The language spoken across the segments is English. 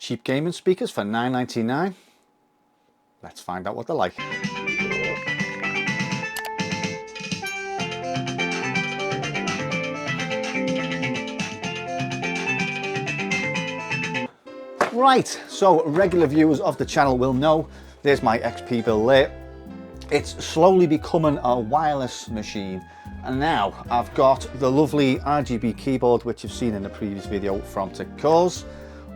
cheap gaming speakers for $9.99. Let's find out what they're like. Right, so regular viewers of the channel will know there's my XP build there. It's slowly becoming a wireless machine, and now I've got the lovely RGB keyboard which you've seen in the previous video from Cause.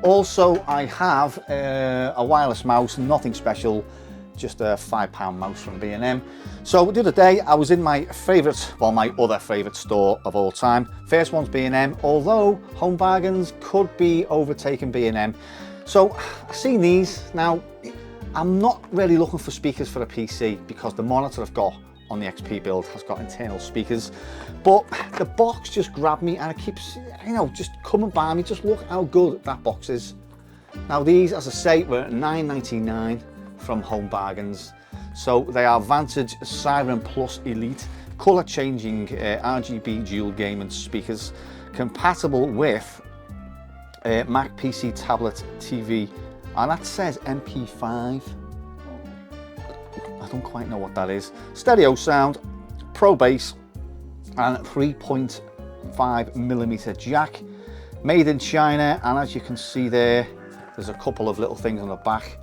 Also I have a wireless mouse, nothing special, just a £5 mouse from B&M. So the other day I was in my favourite, well, my other favourite store of all time. First one's B&M, although Home Bargains could be overtaking B&M. So I've seen these. Now I'm not really looking for speakers for a PC because the monitor I've got on the XP build has got internal speakers, but the box just grabbed me and it keeps, you know, just coming by me. Just look how good that box is. Now these, as I say, were $9.99 from Home Bargains. So they are Vantage Siren Plus Elite colour changing RGB dual gaming speakers, compatible with Mac, PC, tablet, TV, and that says MP5. I don't quite know what that is. Stereo sound, pro bass, and 3.5mm jack. Made in China, and as you can see there, there's a couple of little things on the back.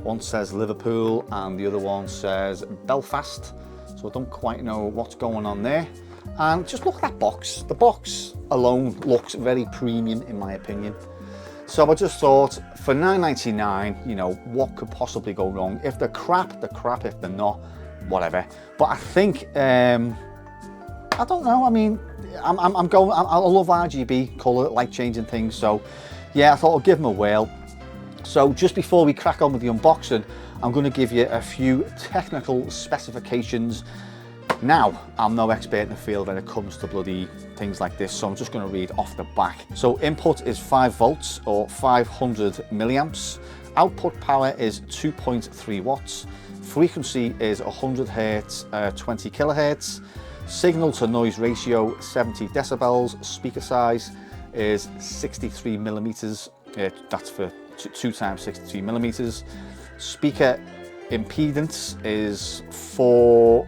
One says Liverpool and the other one says Belfast. So I don't quite know what's going on there. And just look at that box. The box alone looks very premium in my opinion. So I just thought, for $9.99, you know, what could possibly go wrong? If they're crap, they're crap. If they're not, whatever. But I think, I don't know. I mean, I love RGB colour, light changing things. So yeah, I thought I'd give them a whirl. So just before we crack on with the unboxing, I'm going to give you a few technical specifications. Now, I'm no expert in the field when it comes to bloody things like this, so I'm just going to read off the back. So input is 5 volts or 500 milliamps. Output power is 2.3 watts. Frequency is 100 hertz, 20 kilohertz. Signal to noise ratio 70 decibels. Speaker size is 63 millimeters. That's for 2 times 63 millimeters. Speaker impedance is for,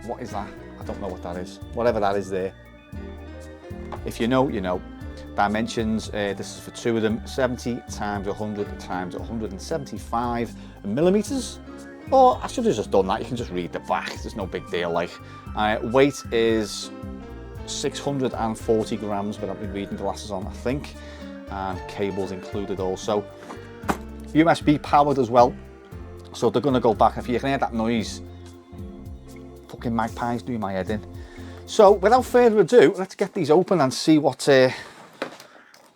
what is that? I don't know what that is. Whatever that is there. If you know, you know. Dimensions, this is for 2 of them, 70 times 100 times 175 millimeters. Or I should have just done that. You can just read the back. There's no big deal. Like, weight is 640 grams, but I've been reading glasses on, I think. And cables included also. USB powered as well. So they're going to go back. If you can hear that noise, fucking magpies do my head in. So without further ado, let's get these open and see what they're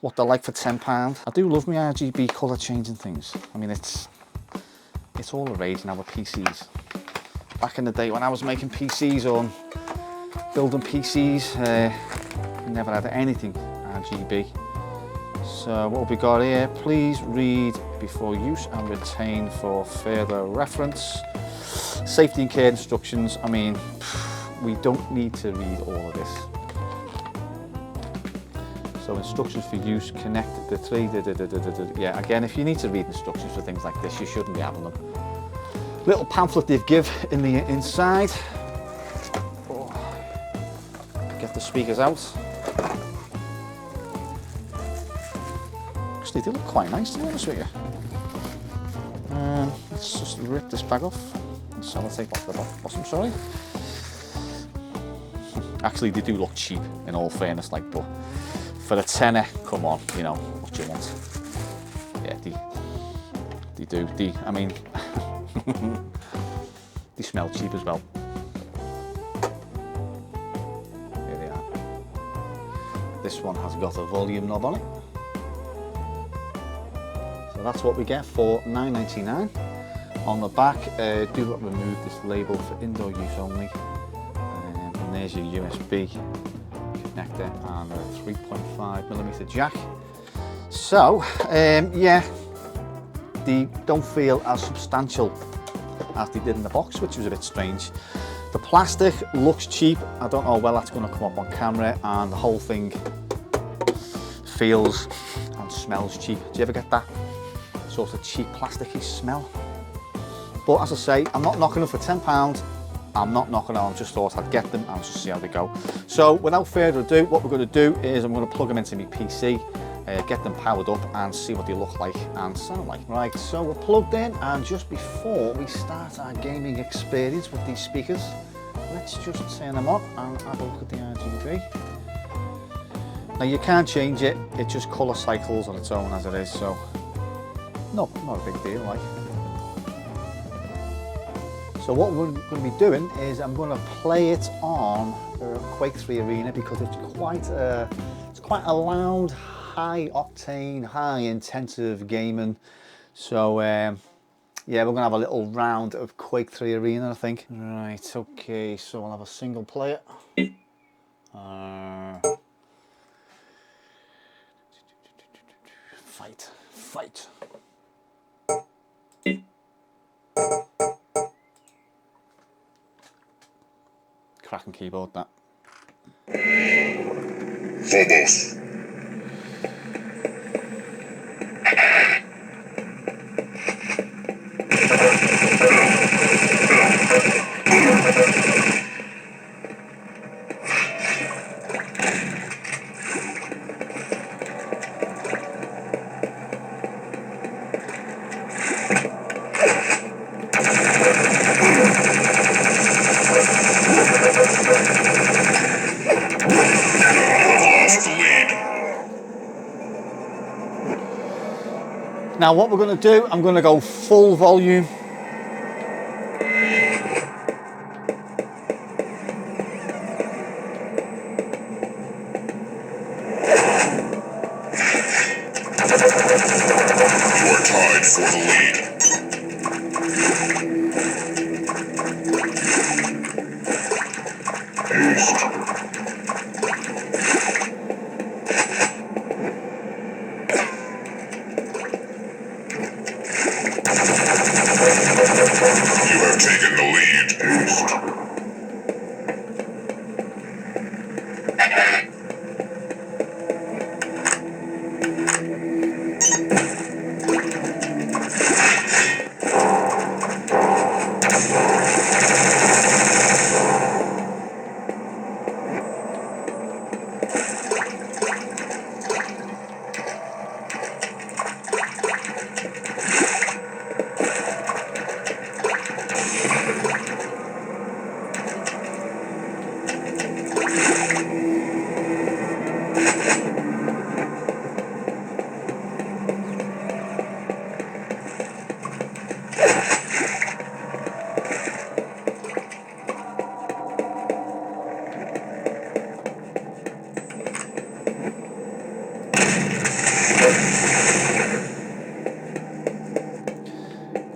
like for £10. I do love my RGB colour changing things. I mean, it's all the rage now with PCs. Back in the day when I was making PCs or building PCs, I never had anything RGB. So what have we got here? Please read before use and retain for further reference. Safety and care instructions. I mean, we don't need to read all of this. So instructions for use, connect the 3, yeah, again, if you need to read instructions for things like this, you shouldn't be having them. Little pamphlet they've give in the inside. Oh. Get the speakers out. Actually, they look quite nice, to be honest with you. Let's just rip this bag off. So I'll take off the bottom, sorry. Actually, they do look cheap, in all fairness, like, but for a tenner, come on, you know, what you want. Yeah, they do. I mean, they smell cheap as well. Here they are. This one has got a volume knob on it. So that's what we get for $9.99. On the back, do not remove this label for indoor use only. And there's your USB connector and a 3.5mm jack. So, yeah, they don't feel as substantial as they did in the box, which was a bit strange. The plastic looks cheap. I don't know how well that's going to come up on camera, and the whole thing feels, I'm and smells cheap. Do you ever get that sort of cheap plasticky smell? But as I say, I'm not knocking them for £10. I'm not knocking them, I just thought I'd get them and just see how they go. So without further ado, what we're going to do is I'm going to plug them into my PC, get them powered up and see what they look like and sound like. Right, so we're plugged in, and just before we start our gaming experience with these speakers, let's just turn them on and have a look at the RGB. Now you can't change it, it just colour cycles on its own as it is, so not a big deal like. So what we're going to be doing is I'm going to play it on Quake 3 Arena because it's quite a loud, high octane, high intensive gaming. So yeah, we're going to have a little round of Quake 3 Arena, I think. Right, okay, so we'll have a single player. Fight. Cracking keyboard, that. Phobos. Now what we're going to do, I'm going to go full volume. You are tied for the lead. Haste. You have taken the lead. Haste.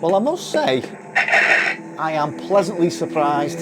Well, I must say, I am pleasantly surprised.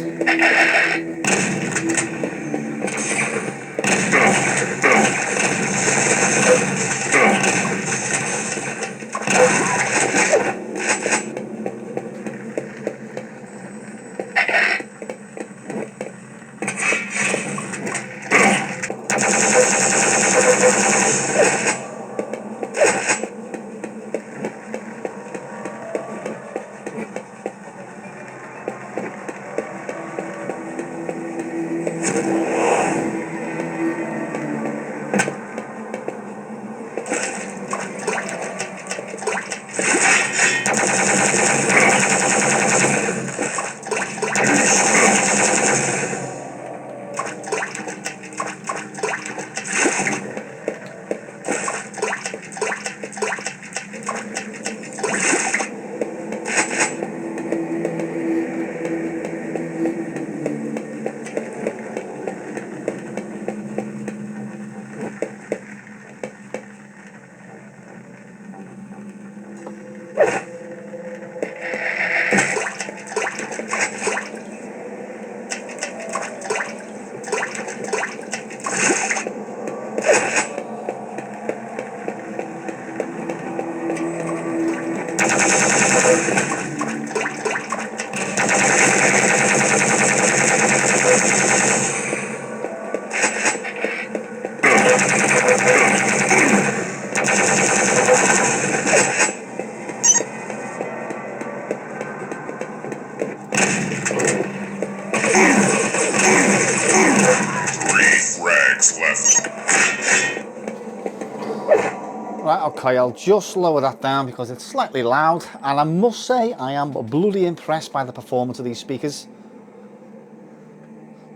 Right, okay, I'll just lower that down because it's slightly loud, and I must say I am bloody impressed by the performance of these speakers.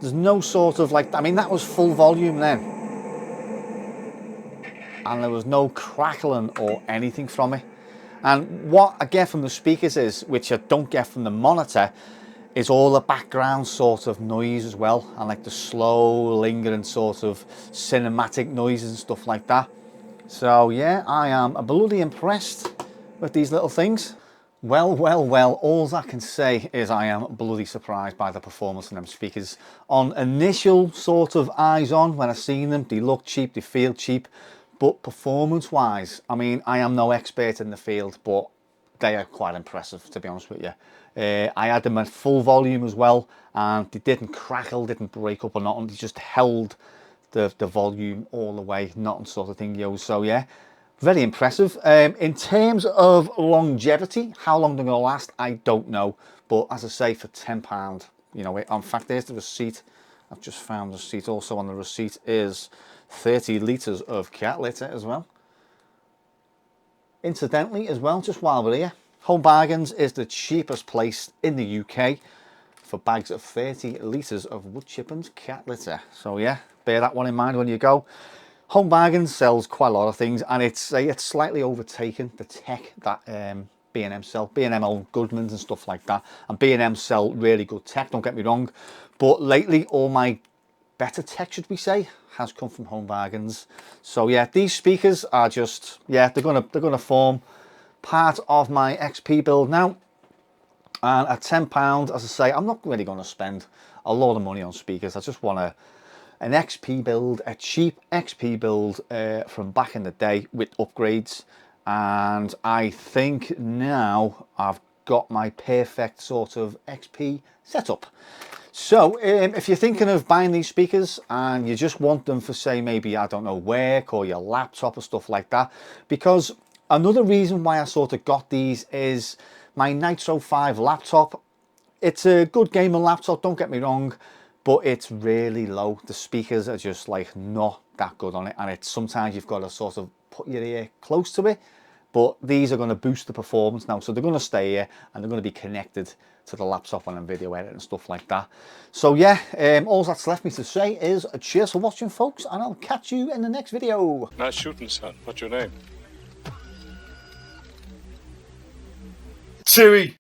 There's no sort of like, I mean, that was full volume then, and there was no crackling or anything from it. And what I get from the speakers is, which I don't get from the monitor, is all the background sort of noise as well, and like the slow lingering sort of cinematic noises and stuff like that. So yeah, I am bloody impressed with these little things. Well, all I can say is I am bloody surprised by the performance of them speakers. On initial sort of eyes on, when I seen them, they look cheap, they feel cheap, but performance wise, I mean, I am no expert in the field, but they are quite impressive, to be honest with you. I had them at full volume as well, and they didn't crackle, didn't break up or nothing, they just held the volume all the way, nothing sort of thing, yo. So yeah, very impressive. In terms of longevity, how long they're going to last, I don't know. But as I say, for £10, you know, in fact, there's the receipt. I've just found the receipt. Also on the receipt is 30 litres of cat litter as well. Incidentally, as well, just while we're here, Home Bargains is the cheapest place in the UK for bags of 30 litres of wood chip and cat litter. So yeah, bear that one in mind when you go. Home Bargains sells quite a lot of things, and it's slightly overtaken the tech that B&M sell. B&M own Goodmans and stuff like that, and B&M sell really good tech, don't get me wrong, but lately all my better tech, should we say, has come from Home Bargains. So yeah, these speakers are just, yeah, they're gonna form part of my XP build now. And at £10, as I say, I'm not really going to spend a lot of money on speakers. I just want an XP build, a cheap XP build from back in the day with upgrades. And I think now I've got my perfect sort of XP setup. So if you're thinking of buying these speakers and you just want them for, say, maybe, I don't know, work or your laptop or stuff like that, because another reason why I sort of got these is my Nitro 5 laptop. It's a good gaming laptop, don't get me wrong, but it's really low. The speakers are just like not that good on it, and it's sometimes you've got to sort of put your ear close to it. But these are going to boost the performance now, so they're going to stay here and they're going to be connected to the laptop when I'm video editing and stuff like that. So yeah, all that's left me to say is cheers for watching, folks, and I'll catch you in the next video. Nice shooting, son. What's your name? Chewy.